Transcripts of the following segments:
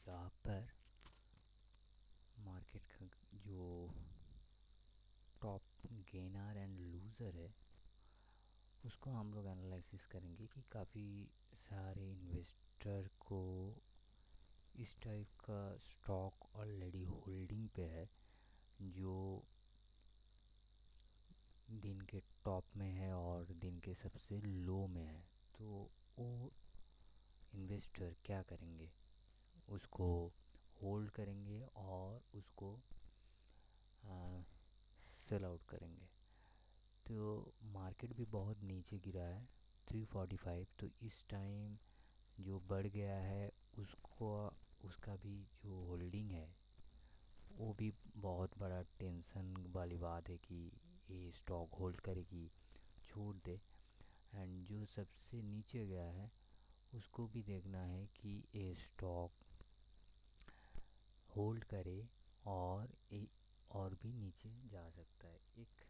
यहाँ पर मार्केट का जो टॉप गेनर एंड लूज़र है उसको हम लोग एनालिसिस करेंगे कि काफ़ी सारे इन्वेस्टर को इस टाइप का स्टॉक ऑलरेडी होल्डिंग पे है जो दिन के टॉप में है और दिन के सबसे लो में है। तो वो इन्वेस्टर क्या करेंगे, उसको होल्ड करेंगे और उसको सेल आउट करेंगे। तो मार्केट भी बहुत नीचे गिरा है 345। तो इस टाइम जो बढ़ गया है उसको उसका भी जो होल्डिंग है वो भी बहुत बड़ा टेंशन वाली बात है कि ये स्टॉक होल्ड करेगी छोड़ दे। एंड जो सबसे नीचे गया है उसको भी देखना है कि ये स्टॉक होल्ड करे और भी नीचे जा सकता है। एक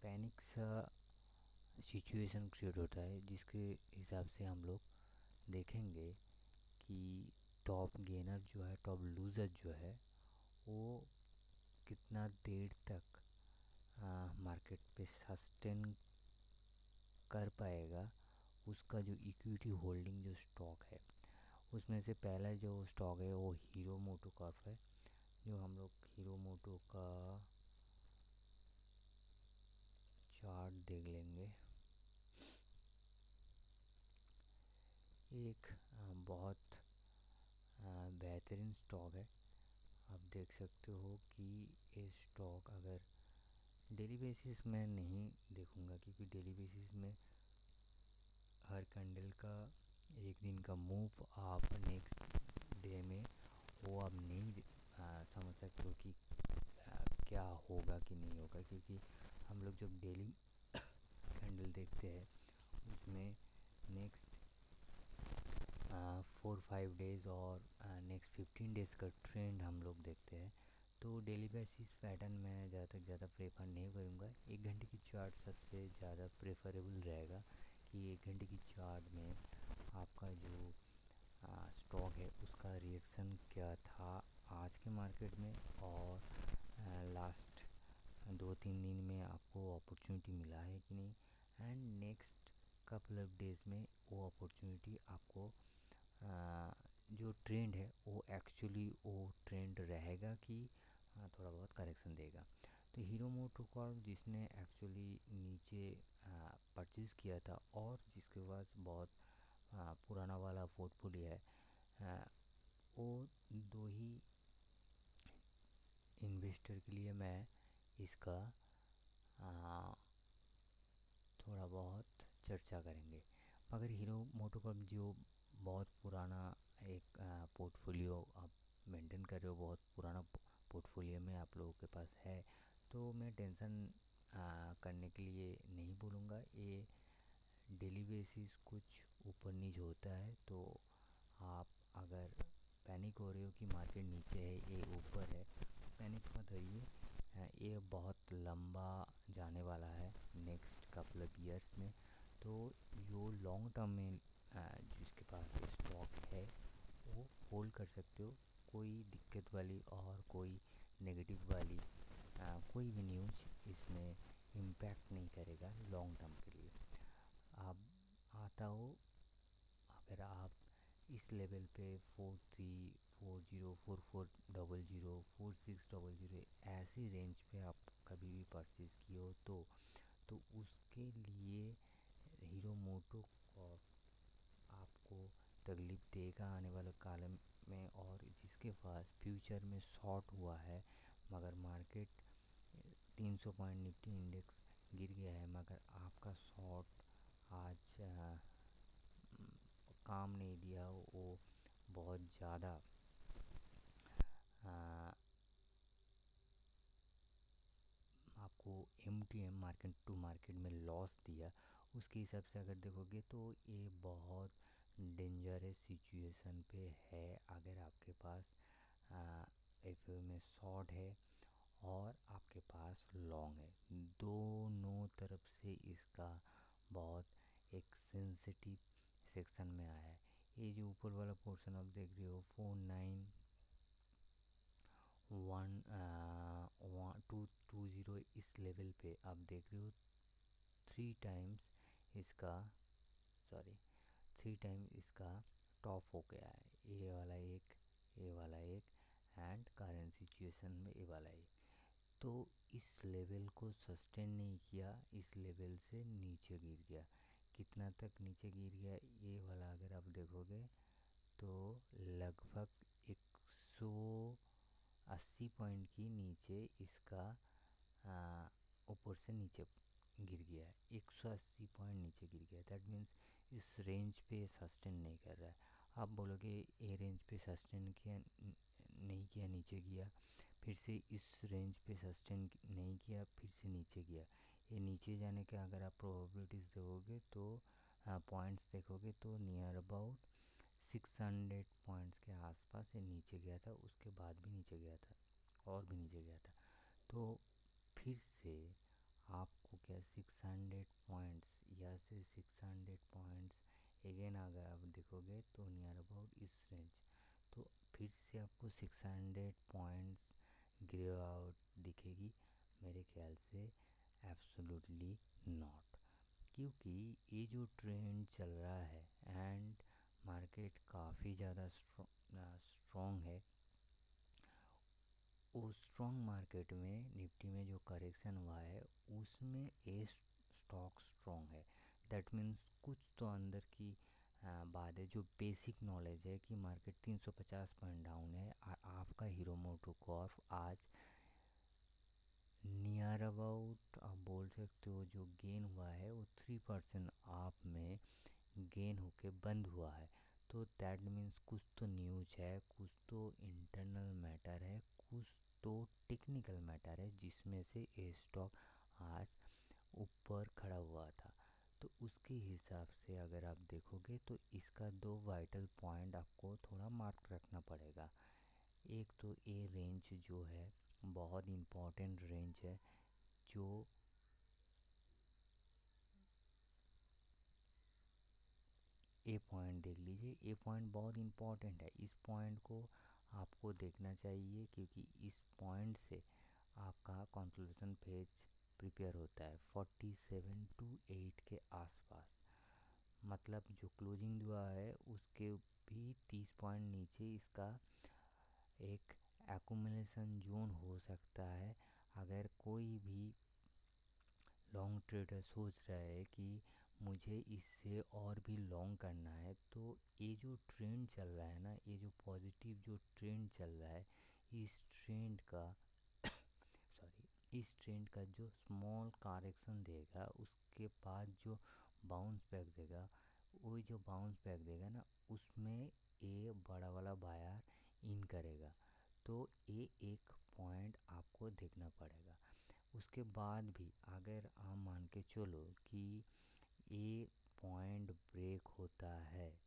पैनिक सा सिचुएशन क्रिएट होता है जिसके हिसाब से हम लोग देखेंगे कि टॉप गेनर जो है, टॉप लूज़र जो है, वो कितना देर तक मार्केट पे सस्टेन कर पाएगा। उसका जो इक्विटी होल्डिंग जो स्टॉक है उसमें से पहला जो स्टॉक है वो हीरो मोटो कॉर्प है। जो हम लोग हीरो मोटो का चार्ट देख लेंगे। एक बहुत बेहतरीन स्टॉक है। आप देख सकते हो कि ये स्टॉक अगर डेली बेसिस में नहीं देखूंगा क्योंकि डेली बेसिस में हर कैंडल का एक दिन का मूव आप नेक्स्ट डे में वो आप नहीं समझ सकते हो कि क्या होगा कि नहीं होगा। क्योंकि हम लोग जब डेली कैंडल देखते हैं उसमें नेक्स्ट 4-5 डेज़ और नेक्स्ट 15 डेज़ का ट्रेंड हम लोग देखते हैं। तो डेली बेसिस पैटर्न में ज़्यादा प्रेफर नहीं करूँगा। 1 घंटे की चार्ट सबसे ज़्यादा प्रेफरेबल रहेगा कि 1 घंटे की चार्ट में आपका जो स्टॉक है उसका रिएक्शन क्या था आज के मार्केट में और लास्ट 2-3 दिन में आपको अपॉर्चुनिटी मिला है कि नहीं। And next couple of days में वो अपॉर्चुनिटी आपको जो ट्रेंड है वो एक्चुअली वो ट्रेंड रहेगा कि थोड़ा बहुत करेक्शन देगा। तो हीरो मोटोकॉर्प जिसने एक्चुअली नीचे परचेज़ किया था और जिसके पास बहुत पुराना वाला पोर्टफोलियो है, वो दो ही इन्वेस्टर के लिए मैं इसका थोड़ा बहुत चर्चा करेंगे। मगर हीरो मोटोकॉर्प जो बहुत पुराना एक पोर्टफोलियो आप मेंटेन कर रहे हो, बहुत पुराना पोर्टफोलियो में आप लोगों के पास है, तो मैं टेंशन करने के लिए नहीं बोलूँगा। ये डेली बेसिस कुछ ऊपर नीचे होता है तो आप अगर पैनिक हो रहे हो कि मार्केट नीचे है ये ऊपर है, पैनिक मत होइए। ये बहुत लंबा जाने वाला है नेक्स्ट कपल ऑफ ईयर्स में। तो जो लॉन्ग टर्म में जिसके पास स्टॉक है वो होल्ड कर सकते हो। कोई दिक्कत वाली और कोई नेगेटिव वाली कोई भी न्यूज़ इसमें इम्पैक्ट नहीं करेगा लॉन्ग टर्म के लिए। आप आता हो अगर आप इस लेवल पे 4340 4400 4600 ऐसी रेंज पे आप कभी भी परचेज़ किए हो तो उसके लिए हीरो मोटो आपको तकलीफ़ देगा आने वाले कालम में। और जिसके पास फ्यूचर में शॉर्ट हुआ है मगर मार्केट 300 पॉइंट निफ्टी इंडेक्स गिर गया है मगर आपका शॉर्ट आज काम नहीं दिया, वो बहुत ज़्यादा आपको एम मार्केट टू मार्केट में लॉस दिया, उसके हिसाब से अगर देखोगे तो ये बहुत डेंजरस सिचुएशन पे है। अगर आपके पास एफ में शॉर्ट है और आपके पास लॉन्ग है, दोनों तरफ से इसका बहुत एक सेंसिटिव सेक्शन में आया है। ये जो ऊपर वाला पोर्शन आप देख रहे हो इस लेवल पे आप देख रहे हो 3 टाइम्स इसका, सॉरी 3 टाइम इसका टॉप हो गया है। ए वाला एक, ए वाला एक, एंड करेंट सिचुएशन में ए वाला एक। तो इस लेवल को सस्टेन नहीं किया, इस लेवल से नीचे गिर गया। कितना तक नीचे गिर गया ये वाला अगर आप देखोगे तो लगभग 180 पॉइंट की नीचे इसका ऊपर से नीचे गिर गया है। 180 पॉइंट नीचे गिर गया, दैट मीन्स इस रेंज पे सस्टेन नहीं कर रहा है। आप बोलोगे ये रेंज पे सस्टेन किया नहीं किया, नीचे गया, फिर से इस रेंज पे सस्टेन नहीं किया, फिर से नीचे गया। ये नीचे जाने के अगर आप प्रोबेबिलिटीज़ देखोगे तो पॉइंट्स देखोगे तो नियर अबाउट 600 पॉइंट्स के आसपास ये नीचे गया था, उसके बाद भी नीचे गया था और भी नीचे गया था। तो फिर से आपको क्या 600 पॉइंट्स या से 600 पॉइंट्स अगेन अगर आप देखोगे तो नियर अबाउट इस रेंज, तो फिर से आपको 600 पॉइंट्स गिरावट दिखेगी? मेरे ख्याल से एब्सोल्युटली नॉट, क्योंकि ये जो ट्रेंड चल रहा है एंड मार्केट काफ़ी ज़्यादा स्ट्रॉन्ग है। वो स्ट्रॉन्ग मार्केट में निफ्टी में जो करेक्शन हुआ है उसमें ए स्टॉक स्ट्रॉन्ग है। दैट मीन्स कुछ तो अंदर की बात है, जो बेसिक नॉलेज है कि मार्केट 350 पॉइंट डाउन है। आपका हीरो मोटोकॉर्प आज नियर अबाउट आप बोल सकते हो जो गेन हुआ है वो 3% आप में गेन होके बंद हुआ है। तो दैट मीन्स कुछ तो न्यूज है, कुछ तो इंटरनल मैटर है, कुछ तो टेक्निकल मैटर है जिसमें से ये स्टॉक आज ऊपर खड़ा हुआ था। तो उसके हिसाब से अगर आप देखोगे तो इसका दो वाइटल पॉइंट आपको थोड़ा मार्क रखना पड़ेगा। एक तो ये रेंज जो है बहुत इम्पॉर्टेंट रेंज है, जो ए पॉइंट देख लीजिए, ए पॉइंट बहुत इम्पॉर्टेंट है। इस पॉइंट को आपको देखना चाहिए क्योंकि इस पॉइंट से आपका कंक्लूजन पेज प्रिपेयर होता है 47 to 8 के आसपास। मतलब जो क्लोजिंग हुआ है उसके भी 30 पॉइंट नीचे इसका एक एक्यूमुलेशन जोन हो सकता है। अगर कोई भी लॉन्ग ट्रेडर सोच रहा है कि मुझे इससे और भी लॉन्ग करना है, तो ये जो ट्रेंड चल रहा है ना, ये जो पॉजिटिव जो ट्रेंड चल रहा है, इस ट्रेंड का सॉरी इस ट्रेंड का जो स्मॉल करेक्शन देगा उसके बाद जो बाउंस बैक देगा, वो जो बाउंस बैक देगा ना उसमें ये बड़ा वाला बायर इन करेगा। तो ये एक पॉइंट आपको देखना पड़ेगा। उसके बाद भी अगर आप मान के चलो कि ये पॉइंट ब्रेक होता है,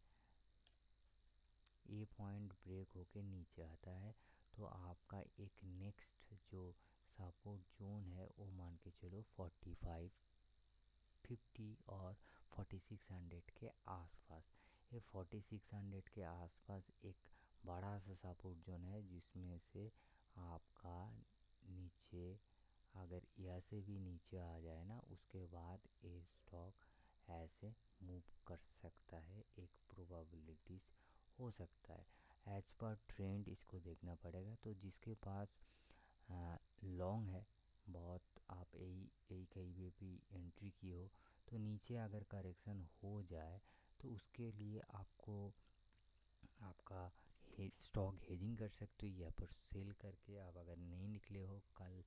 ये पॉइंट ब्रेक होके नीचे आता है, तो आपका एक नेक्स्ट जो सपोर्ट जोन है वो मान के चलो 45, 50 और 4600 के आसपास। ये 4600 के आसपास एक बड़ा सा सपोर्ट जोन है जिसमें से आपका नीचे अगर यहाँ से भी नीचे आ जाए ना, उसके बाद ये स्टॉक ऐसे मूव कर सकता है, एक प्रोबेबिलिटीज़ हो सकता है। एज पर ट्रेंड इसको देखना पड़ेगा। तो जिसके पास लॉन्ग है बहुत, आप यही यही कहीं भी एंट्री की हो, तो नीचे अगर करेक्शन हो जाए तो उसके लिए आपको आपका स्टॉक हेजिंग कर सकते हो, या पर सेल करके आप अगर नहीं निकले हो कल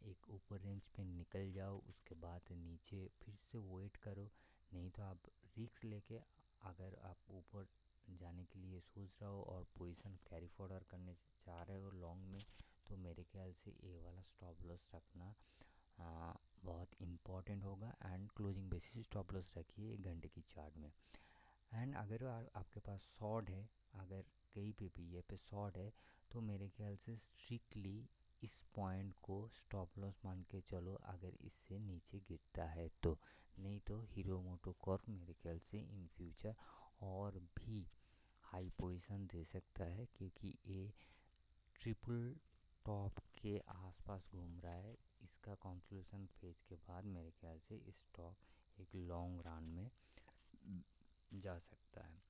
एक ऊपर रेंज पे निकल जाओ, उसके बाद नीचे फिर से वेट करो। नहीं तो आप रिस्क लेके अगर आप ऊपर जाने के लिए सोच रहे हो और पोजीशन कैरी फॉरवर्ड करने चाह रहे हो लॉन्ग में, तो मेरे ख्याल से ये वाला स्टॉप लॉस रखना बहुत इम्पॉर्टेंट होगा। And closing basis stop loss रखिए 1 घंटे की चार्ट में। एंड अगर आपके पास शॉर्ट है, अगर कहीं पे भी ये पे शॉर्ट है, तो मेरे ख्याल से स्ट्रिक्टली इस पॉइंट को स्टॉप लॉस मान के चलो अगर इससे नीचे गिरता है तो। नहीं तो हीरो मोटोकॉर्प मेरे ख्याल से इन फ्यूचर और भी हाई पोजीशन दे सकता है, क्योंकि ये ट्रिपल टॉप के आसपास घूम रहा है, इसका कंक्लूजन फेज के बाद मेरे ख्याल से स्टॉक एक लॉन्ग रन में जा सकता है।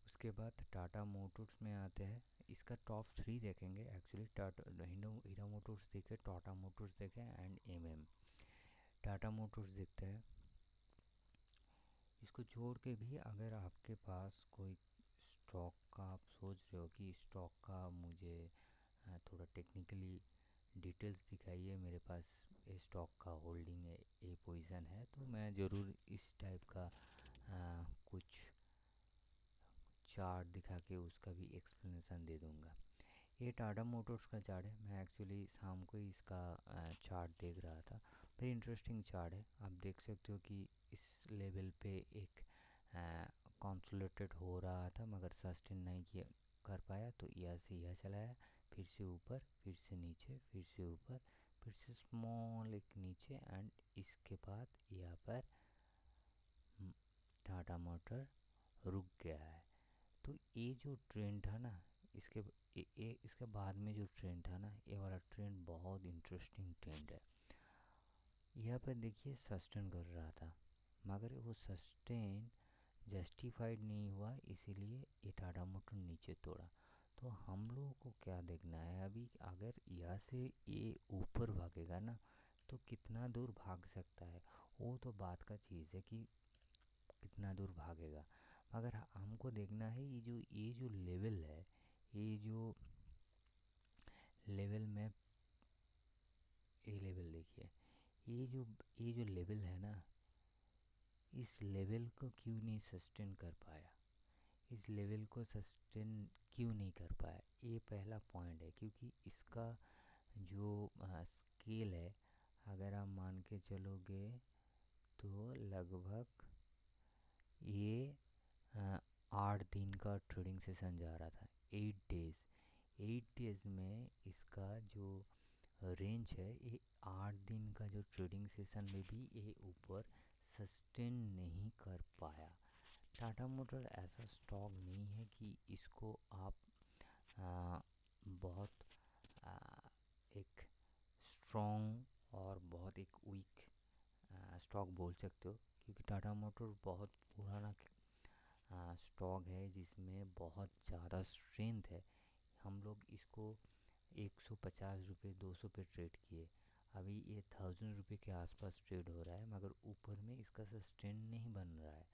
उसके बाद टाटा मोटर्स में आते हैं। इसका टॉप 3 देखेंगे एक्चुअली। टाटा हीरो मोटर्स देखे, टाटा मोटर्स देखे एंड एमएम। टाटा मोटर्स देखते हैं। इसको छोड़ के भी अगर आपके पास कोई स्टॉक का आप सोच रहे हो कि स्टॉक का मुझे थोड़ा टेक्निकली डिटेल्स दिखाइए, मेरे पास ए स्टॉक का होल्डिंग है, ए पोजीशन है, तो मैं ज़रूर इस टाइप का कुछ चार्ट दिखा के उसका भी एक्सप्लेनेशन दे दूंगा। ये टाटा मोटर्स का चार्ट है। मैं एक्चुअली शाम को ही इसका चार्ट देख रहा था। वेरी इंटरेस्टिंग चार्ट है। आप देख सकते हो कि इस लेवल पे एक कंसोलिडेटेड हो रहा था मगर सस्टेन नहीं किया कर पाया, तो यहाँ से यह चलाया, फिर से ऊपर, फिर से नीचे, फिर से ऊपर, फिर से स्मॉल एक नीचे एंड इसके बाद यहाँ पर टाटा मोटर रुक गया है। तो ये जो ट्रेंड था ना, इसके इसके बाद में जो ट्रेंड था ना, ये वाला ट्रेंड बहुत इंटरेस्टिंग ट्रेंड है। यहाँ पर देखिए सस्टेन कर रहा था मगर वो सस्टेन जस्टिफाइड नहीं हुआ, इसीलिए ये टाटा मोटर नीचे तोड़ा। तो हम लोगों को क्या देखना है अभी, अगर यहाँ से ये ऊपर भागेगा ना तो कितना दूर भाग सकता है, वो तो बात का चीज़ है कि कितना दूर भागेगा। मगर हमको देखना है ये जो लेवल है, ये जो लेवल में, ये लेवल देखिए, ये जो लेवल है ना, इस लेवल को क्यों नहीं सस्टेन कर पाया, इस लेवल को सस्टेन क्यों नहीं कर पाया, ये पहला पॉइंट है। क्योंकि इसका जो स्केल है, अगर आप मान के चलोगे तो लगभग ये 8 दिन का ट्रेडिंग सेशन जा रहा था, 8 डेज में इसका जो रेंज है, ये 8 दिन का जो ट्रेडिंग सेशन में भी ये ऊपर सस्टेन नहीं कर पाया। टाटा मोटर ऐसा स्टॉक नहीं है कि इसको आप बहुत आ, एक स्ट्रॉन्ग और बहुत एक वीक स्टॉक बोल सकते हो। क्योंकि टाटा मोटर बहुत पुराना स्टॉक है जिसमें बहुत ज़्यादा स्ट्रेंथ है। हम लोग इसको 150 रुपये 200 पे ट्रेड किए, अभी ये 1000 रुपये के आसपास ट्रेड हो रहा है, मगर ऊपर में इसका सस्टेन नहीं बन रहा है।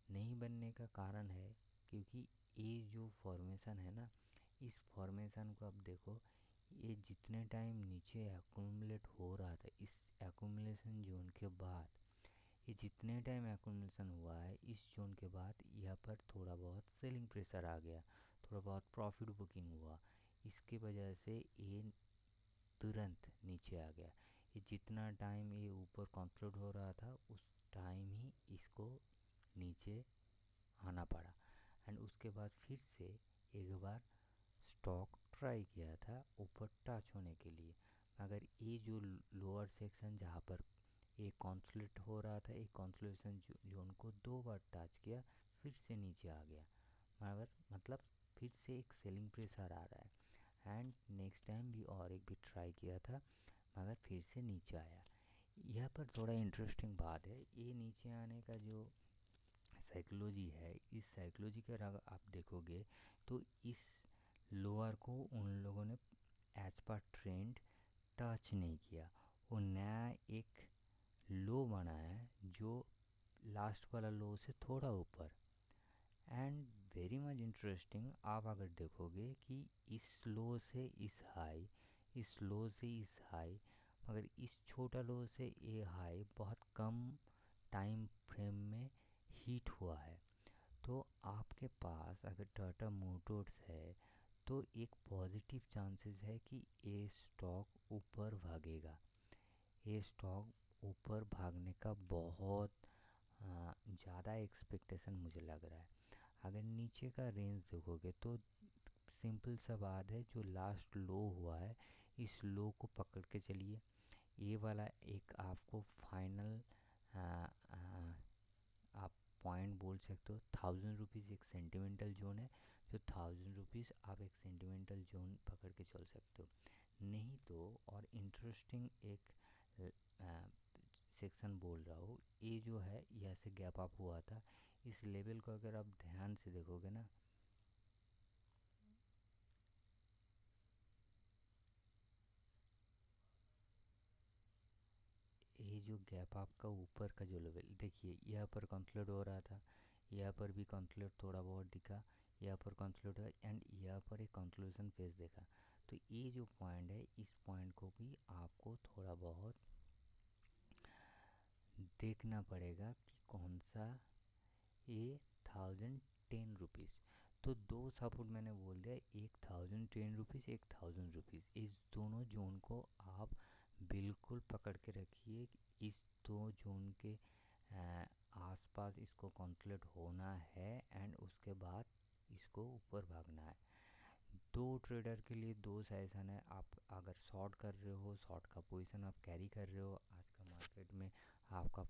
नहीं बनने का कारण है क्योंकि ये जो फॉर्मेशन है ना, इस फॉर्मेशन को आप देखो, ये जितने टाइम नीचे एक्यूमुलेट हो रहा था, इस एक्यूमुलेशन जोन के बाद, ये जितने टाइम एक्यूमुलेशन हुआ है इस जोन के बाद यहाँ पर थोड़ा बहुत सेलिंग प्रेशर आ गया, थोड़ा बहुत प्रॉफिट बुकिंग हुआ, इसके वजह से ये तुरंत नीचे आ गया। ये जितना टाइम ये ऊपर कंक्लूड हो रहा था उस टाइम ही इसको नीचे आना पड़ा। एंड उसके बाद फिर से एक बार स्टॉक ट्राई किया था ऊपर टच होने के लिए, मगर ये जो लोअर सेक्शन जहाँ पर एक कॉन्सुलेट हो रहा था, एक कॉन्सुलेशन जोन को 2 बार टच किया, फिर से नीचे आ गया, मगर मतलब फिर से एक सेलिंग प्रेशर आ रहा है। एंड नेक्स्ट टाइम भी और एक भी ट्राई किया था मगर फिर से नीचे आया। यहाँ पर थोड़ा इंटरेस्टिंग बात है, ये नीचे आने का जो साइकोलॉजी है, इस साइकोलॉजी के अगर आप देखोगे तो इस लोअर को उन लोगों ने एज पर ट्रेंड टच नहीं किया, वो नया एक लो बनाया है जो लास्ट वाला लो से थोड़ा ऊपर। एंड वेरी मच इंटरेस्टिंग, आप अगर देखोगे कि इस लो से इस हाई, इस लो से इस हाई, मगर इस छोटा लो से ये हाई बहुत कम टाइम फ्रेम में हीट हुआ है। तो आपके पास अगर टाटा मोटर्स है तो एक पॉजिटिव चांसेस है कि ये स्टॉक ऊपर भागेगा, ये स्टॉक ऊपर भागने का बहुत ज़्यादा एक्सपेक्टेशन मुझे लग रहा है। अगर नीचे का रेंज देखोगे तो सिंपल सा बात है, जो लास्ट लो हुआ है इस लो को पकड़ के चलिए। ये वाला एक आपको फाइनल आप पॉइंट बोल सकते हो। 1000 रुपीज़ एक सेंटिमेंटल जोन है, जो 1000 रुपीज़ आप एक सेंटिमेंटल जोन पकड़ के चल सकते हो। नहीं तो और इंटरेस्टिंग एक सेक्शन बोल रहा हूँ। ये जो है यहाँ से गैप अप हुआ था, इस लेवल को अगर आप ध्यान से देखोगे ना, ये जो गैप आपका ऊपर का जो लेवल देखिए, यहाँ पर कंक्लूड हो रहा था, यहाँ पर भी कंक्लूड थोड़ा बहुत दिखा, यहाँ पर कंक्लूड है एंड यहाँ पर एक कंक्लूजन फेज देखा। तो ये जो पॉइंट है, इस पॉइंट को भी आपको थोड़ा बहुत देखना पड़ेगा कि कौन सा ये 1010 रुपीज़। तो दो सपोर्ट मैंने बोल दिया, एक 1010 रुपीज़, एक 1000 रुपीज़। इस दोनों जोन को आप बिल्कुल पकड़ के रखिए। इस दो जोन के आसपास इसको कंप्लीट होना है एंड उसके बाद इसको ऊपर भागना है। दो ट्रेडर के लिए दो सेशन है। आप अगर शॉर्ट कर रहे हो, शॉर्ट का पोजीशन आप कैरी कर रहे हो, आज का मार्केट में आपका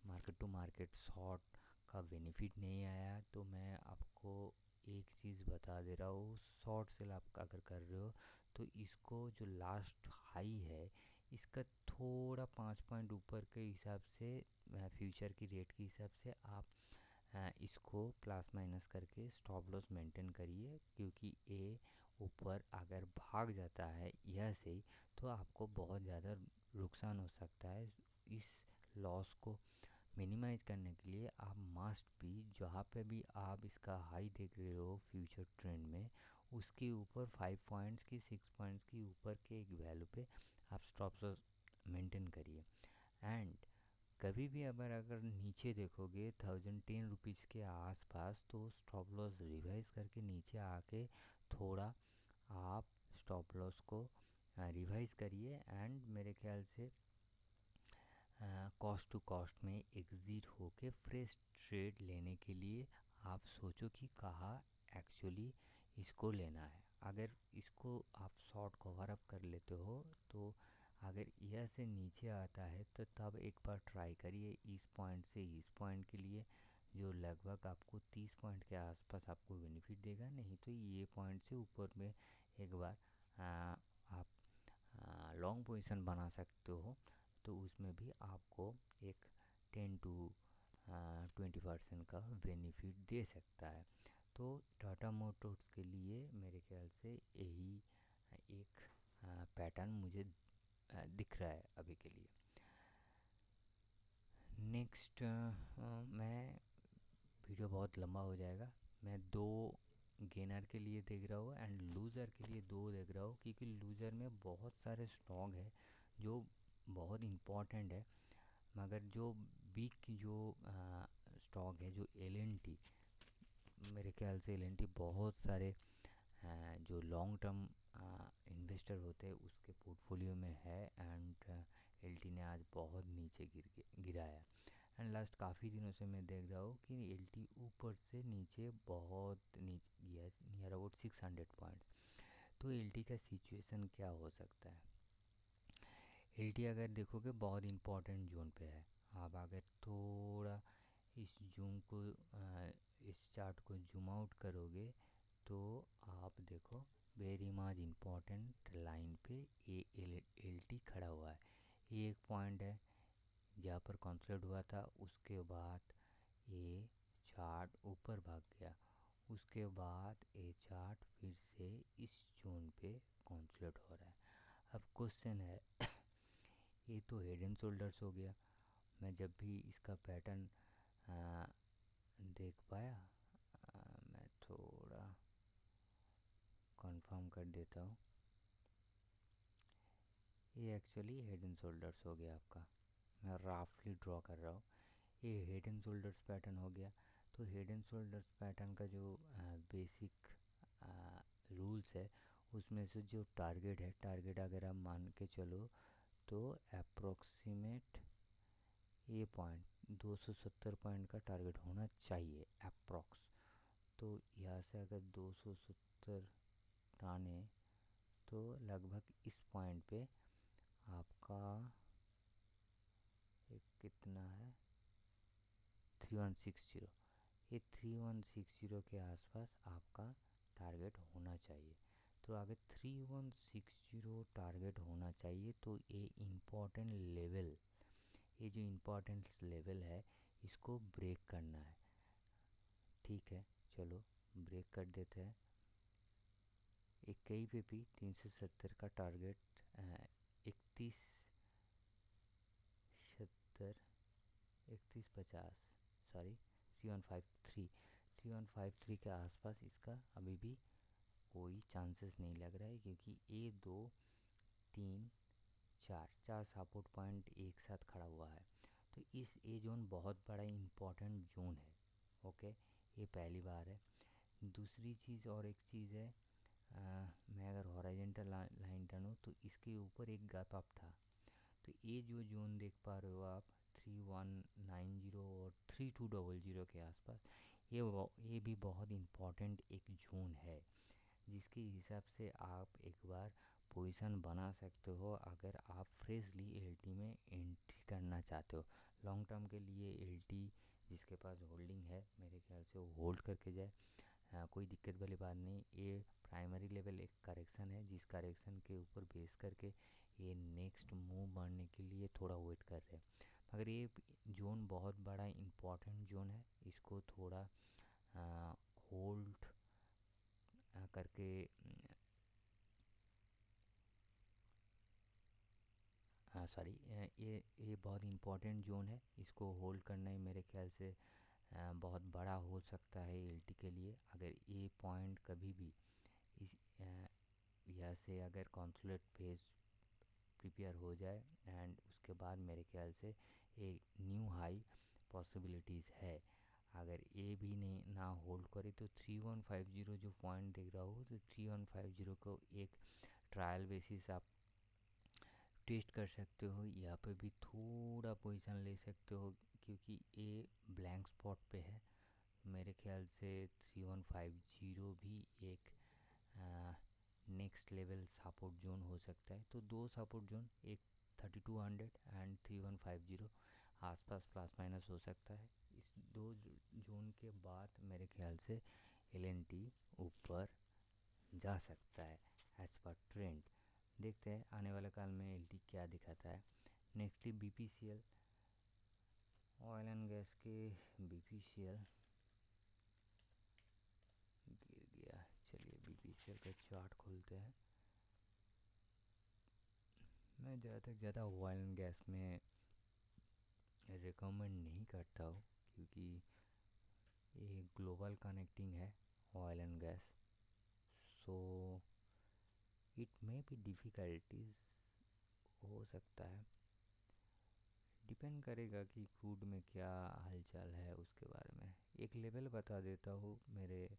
मार्केट टू मार्केट शॉर्ट का बेनिफिट नहीं आया, तो मैं आपको एक चीज़ बता दे रहा हूँ, शॉर्ट सेल आप अगर कर रहे हो तो इसको जो लास्ट हाई है इसका थोड़ा 5 पॉइंट ऊपर के हिसाब से, फ्यूचर की रेट के हिसाब से आप इसको प्लस माइनस करके स्टॉप लॉस मेंटेन करिए, क्योंकि ये ऊपर अगर भाग जाता है यह से तो आपको बहुत ज़्यादा नुकसान हो सकता है। इस लॉस को मिनिमाइज करने के लिए आप मस्ट भी, जहाँ पे भी आप इसका हाई देख रहे हो फ्यूचर ट्रेंड में, उसके ऊपर 5 पॉइंट्स की 6 पॉइंट्स की ऊपर के एक वैल्यू पे आप स्टॉप लॉस मेंटेन करिए। एंड कभी भी अगर नीचे देखोगे 1010 रुपीज़ के आसपास, तो स्टॉप लॉस रिवाइज करके नीचे आके थोड़ा आप स्टॉप लॉस को रिवाइज करिए एंड मेरे ख्याल से कॉस्ट टू कॉस्ट में एग्ज़िट होके फ्रेश ट्रेड लेने के लिए आप सोचो कि कहाँ एक्चुअली इसको लेना है। अगर इसको आप शॉर्ट कवर अप कर लेते हो, तो अगर यह से नीचे आता है तो तब एक बार ट्राई करिए इस पॉइंट से इस पॉइंट के लिए, जो लगभग आपको 30 पॉइंट के आसपास आपको बेनिफिट देगा। नहीं तो ये पॉइंट से ऊपर में एक बार आप लॉन्ग पोजीशन बना सकते हो, तो उसमें भी आपको एक 10 to 20% का बेनिफिट दे सकता है। तो टाटा मोटर्स के लिए मेरे ख्याल से यही एक पैटर्न मुझे दिख रहा है अभी के लिए। नेक्स्ट मैं, वीडियो बहुत लंबा हो जाएगा, मैं दो गेनर के लिए देख रहा हूँ एंड लूज़र के लिए दो देख रहा हूँ, क्योंकि लूज़र में बहुत सारे स्टॉक है जो बहुत इम्पॉर्टेंट है, मगर जो बिग जो स्टॉक है, जो एल मेरे ख्याल से एल बहुत सारे जो लॉन्ग टर्म इन्वेस्टर होते हैं उसके पोर्टफोलियो में है एंड एल ने आज बहुत नीचे गिरा है। एंड लास्ट काफ़ी दिनों से मैं देख रहा हूँ कि एल ऊपर से नीचे बहुत नीचे गया, नियर अबाउट 600 पॉइंट्स। तो एल का सिचुएशन क्या हो सकता है? एल अगर देखोगे बहुत इंपॉर्टेंट जोन पे है। आप अगर थोड़ा इस जूम को इस चार्ट को जूम आउट करोगे तो आप देखो वेरी मच इम्पॉर्टेंट लाइन पे ए एल टी खड़ा हुआ है। ये एक पॉइंट है जहाँ पर कॉन्फ्लिक्ट हुआ था, उसके बाद ये चार्ट ऊपर भाग गया, उसके बाद ये चार्ट फिर से इस जोन पे कॉन्फ्लिक्ट हो रहा है। अब क्वेश्चन है ये तो हेड एंड शोल्डर्स हो गया, मैं जब भी इसका पैटर्न देख पाया, मैं थोड़ा कंफर्म कर देता हूँ, ये एक्चुअली हेड एंड शोल्डर्स हो गया आपका। मैं राफली ड्रॉ कर रहा हूँ, ये हेड एंड शोल्डर्स पैटर्न हो गया। तो हेड एंड शोल्डर्स पैटर्न का जो बेसिक रूल्स है, उसमें से जो टारगेट है, टारगेट अगर आप मान के चलो तो अप्रोक्सीमेट ये पॉइंट 270 पॉइंट का टारगेट होना चाहिए अप्रोक्स। तो यहाँ से अगर 270 आने तो लगभग इस पॉइंट पे आपका एक कितना है 3160, ये 3160 के आसपास आपका टारगेट होना चाहिए। तो आगे 3160 टारगेट होना चाहिए। तो ये इम्पोर्टेंट लेवल, ये जो इम्पोर्टेंस लेवल है इसको ब्रेक करना है। ठीक है, चलो ब्रेक कर देते हैं। एक कई पे भी 370 का टारगेट, 3150, सॉरी 3153 के आसपास इसका अभी भी कोई चांसेस नहीं लग रहा है, क्योंकि ए 2 3 4 सपोर्ट पॉइंट एक साथ खड़ा हुआ है। तो इस ए जोन बहुत बड़ा इम्पोर्टेंट जोन है। ओके, ये पहली बार है। दूसरी चीज़, और एक चीज़ है, मैं अगर हॉरिजॉन्टल लाइन टनूँ तो इसके ऊपर एक गैप अप था। तो ये जो जोन देख पा रहे हो आप 3190 और 3200 के आसपास, ये भी बहुत इम्पोर्टेंट एक जोन है, जिसके हिसाब से आप एक बार पोजीशन बना सकते हो अगर आप फ्रेशली एलटी में एंट्री करना चाहते हो। लॉन्ग टर्म के लिए एलटी जिसके पास होल्डिंग है मेरे ख्याल से वो होल्ड करके जाए, कोई दिक्कत वाली बात नहीं। ये प्राइमरी लेवल एक करेक्शन है, जिस करेक्शन के ऊपर बेस करके ये नेक्स्ट मूव बढ़ने के लिए थोड़ा वेट कर रहे हैं। मगर ये जोन बहुत बड़ा इम्पोर्टेंट जोन है, इसको थोड़ा होल्ड करके सॉरी, ये बहुत इम्पोर्टेंट जोन है, इसको होल्ड करना ही मेरे ख्याल से बहुत बड़ा हो सकता है एलटी के लिए। अगर ये पॉइंट कभी भी इस यहाँ से अगर कॉन्सोलेट फेज प्रिपेयर हो जाए एंड उसके बाद मेरे ख्याल से एक न्यू हाई पॉसिबिलिटीज़ है। अगर ये भी नहीं ना होल्ड करे तो 3150 जो पॉइंट देख रहा हो, तो 3150 को एक ट्रायल बेसिस आप टेस्ट कर सकते हो। यहाँ पे भी थोड़ा पोजीशन ले सकते हो, क्योंकि ये ब्लैंक स्पॉट पे है। मेरे ख्याल से 3150 भी एक नेक्स्ट लेवल सपोर्ट जोन हो सकता है। तो दो सपोर्ट जोन, एक 3200 एंड 3150 आसपास प्लस माइनस हो सकता है। इस दो जोन के बाद मेरे ख्याल से एलएनटी ऊपर जा सकता है एज पर ट्रेंड। देखते हैं आने वाले काल में एलटी क्या दिखाता है। Nextly BPCL, oil and gas के बीपीसीएल गिर गया। चलिए बीपीसीएल का चार्ट खोलते हैं। मैं ज़्यादा से ज़्यादा ऑयल एंड गैस में रिकमेंड नहीं करता हूँ, क्योंकि ये ग्लोबल कनेक्टिंग है oil and gas, so it may be difficulties हो सकता है। डिपेंड करेगा कि क्रूड में क्या हालचाल है उसके बारे में। एक लेवल बता देता हूँ मेरे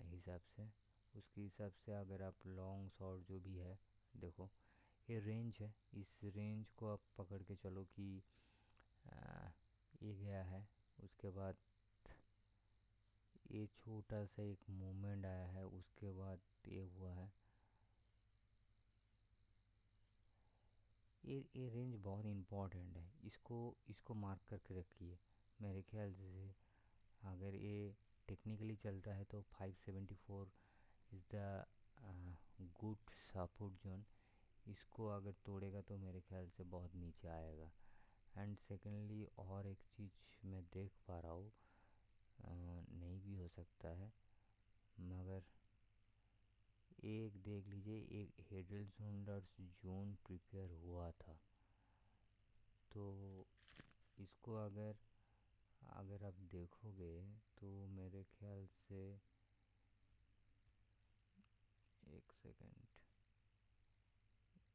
हिसाब से, उसके हिसाब से अगर आप लॉन्ग शॉर्ट जो भी है, देखो ये रेंज है, इस रेंज को आप पकड़ के चलो कि ये गया है, उसके बाद ये छोटा सा एक मूवमेंट आया है, उसके बाद ये हुआ है। ये रेंज बहुत इम्पोर्टेंट है, इसको मार्क करके रखिए। मेरे ख्याल से अगर ये टेक्निकली चलता है तो 574 is the good support zone. इसको अगर तोड़ेगा तो मेरे ख्याल से बहुत नीचे आएगा। एंड सेकेंडली और एक चीज़ मैं देख पा रहा हूँ, नहीं भी हो सकता है, मगर एक देख लीजिए, एक head and shoulders zone prepare हुआ था। तो इसको अगर अगर आप देखोगे तो मेरे ख्याल से, एक सेकेंड,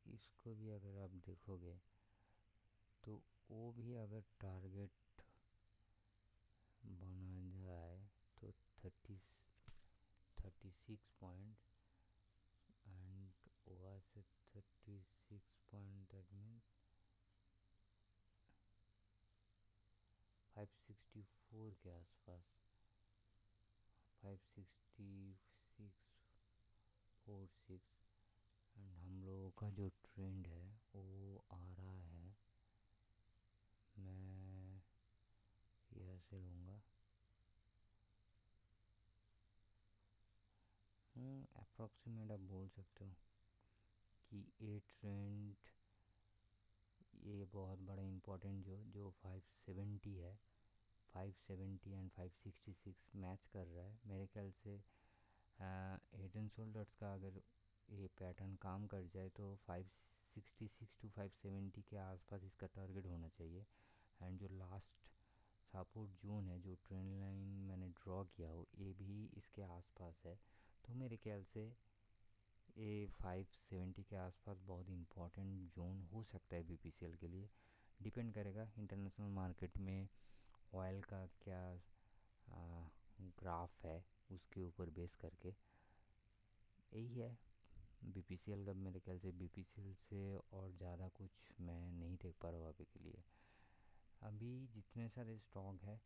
इसको भी अगर आप देखोगे तो वो भी अगर टारगेट बना जाए तो 36 पॉइंट एंड वहाँ से 36 पॉइंट, दैट मीन्स 564 के आसपास, 56646। एंड हम लोगों का जो ट्रेंड है वो आ रहा है, मैं यहाँ से लूँगा। अप्रॉक्सीमेट आप बोल सकते हो कि ये ट्रेंड, ये बहुत बड़ा इम्पोर्टेंट जो 570 है, 570 एंड 566 मैच कर रहा है मेरे ख्याल से। हेड एंड शोल्डर्स का अगर ये पैटर्न काम कर जाए तो 566 टू 570 के आसपास इसका टारगेट होना चाहिए। एंड जो लास्ट सपोर्ट जोन है, जो ट्रेंड लाइन मैंने ड्रॉ किया हो, ये भी इसके आसपास है। तो मेरे ख्याल से ये 570 के आसपास बहुत इम्पोर्टेंट जोन हो सकता है बीपीसीएल के लिए। डिपेंड करेगा इंटरनेशनल मार्केट में ऑयल का क्या ग्राफ है, उसके ऊपर बेस करके। यही है बीपीसीएल का। मेरे ख्याल से बीपीसीएल से और ज़्यादा कुछ मैं नहीं देख पा रहा हूँ अभी के लिए। अभी जितने सारे स्टॉक है,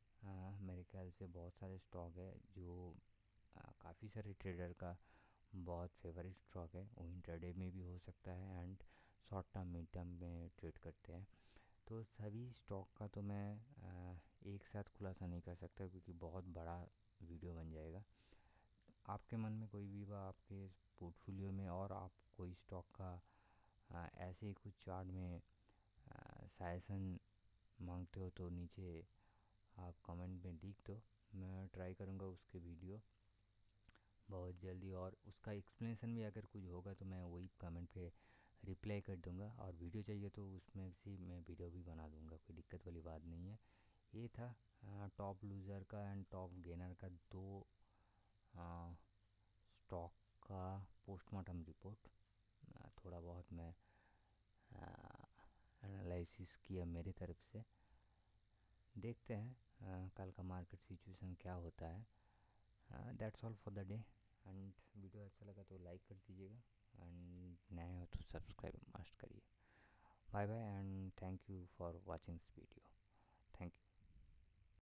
मेरे ख्याल से बहुत सारे स्टॉक है जो काफ़ी सारे ट्रेडर का बहुत फेवरेट स्टॉक है। वो इंट्राडे में भी हो सकता है and short term mid term में ट्रेड करते हैं। तो सभी स्टॉक का तो मैं एक साथ खुलासा नहीं कर सकता क्योंकि बहुत बड़ा वीडियो बन जाएगा। आपके मन में कोई भी बा आपके पोर्टफोलियो में, और आप कोई स्टॉक का ऐसे ही कुछ चार्ट में सजेशन मांगते हो तो नीचे आप कमेंट में लिख दो। मैं ट्राई करूँगा उसके वीडियो बहुत जल्दी, और उसका एक्सप्लेनेशन भी अगर कुछ होगा तो मैं वही कमेंट पे रिप्लाई कर दूँगा। और वीडियो चाहिए तो उसमें से मैं वीडियो भी बना दूँगा, कोई दिक्कत वाली बात नहीं है। ये था टॉप लूज़र का एंड टॉप गेनर का दो स्टॉक का पोस्टमार्टम रिपोर्ट। थोड़ा बहुत मैं एनालिसिस किया मेरी तरफ से। देखते हैं कल का मार्केट सिचुएशन क्या होता है। That's all for the day. And video अच्छा लगा तो लाइक कर दीजिएगा, एंड नए हो तो सब्सक्राइब मस्ट करिए। Bye bye and thank you for watching this video.